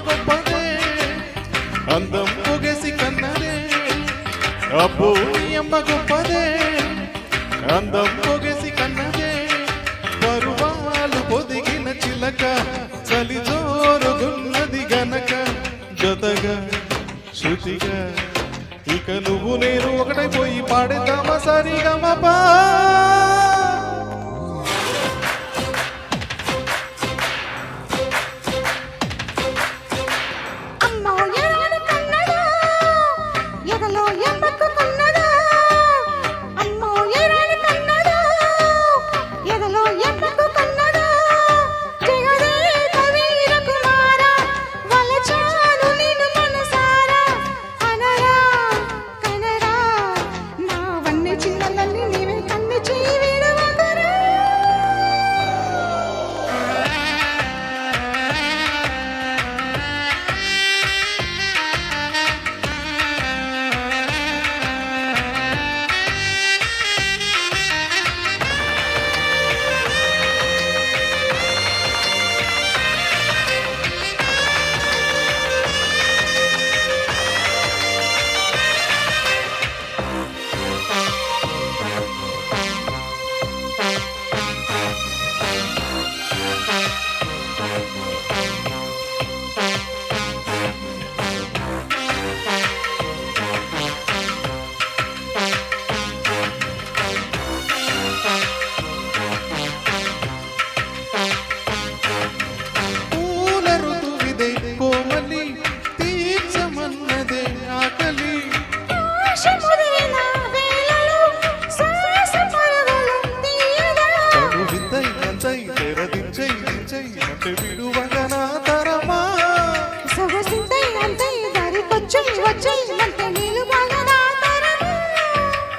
గొప్పదే అందం పొగేసి కన్నదే అబ్బో నీ అమ్మ గొప్పదే అందం పొగేసి కన్నదే పరువాలు పొదిగిన చిలక చలి జోరుగున్నది గనక జతగా శృతిగా ఇక నువ్వు నేను ఒకటైపోయి పాడేద్దామా సరిగమపా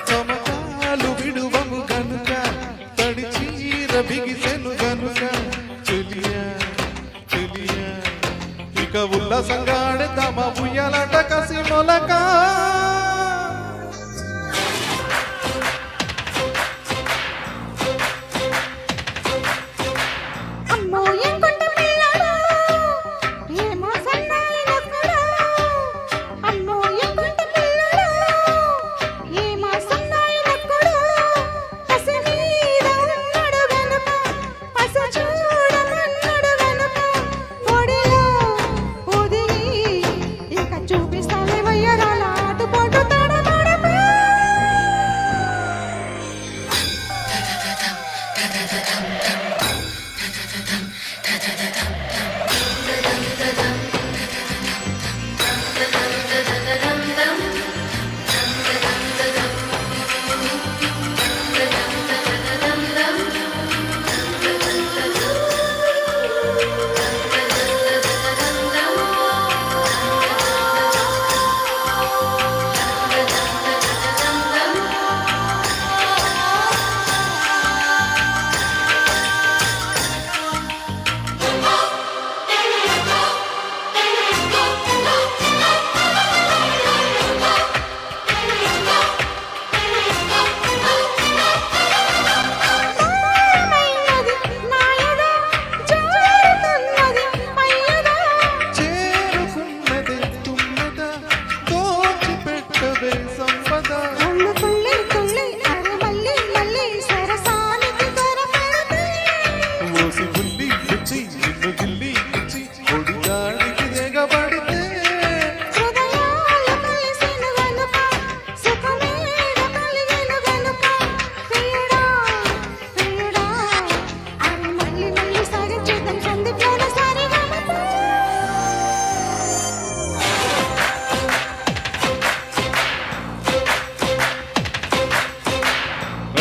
చమకాలు విడువము గనుక తడి చీర బిగిసెను గనుక చెలియా చెలియా ఇక ఉల్లాసంగా ఆడేద్దామా ఉయ్యాలాట కసి మొలక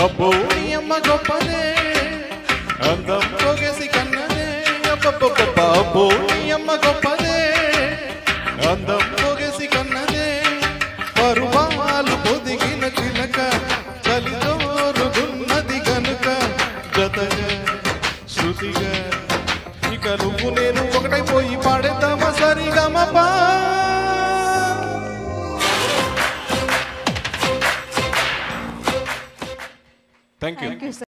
అబ్బో నీ అమ్మ గొప్పదే అందం పొగేసి కన్నదే అబ్బో నీ అమ్మ గొప్పదే అందం పొగేసి కన్నదే పరువాలు పొదిగిన చిలక చలి జోరుగున్నది గనుక జతగా శృతిగా ఇక నువ్వు నేను ఒకటైపోయి పాడేద్దామా సరిగమపా Thank you.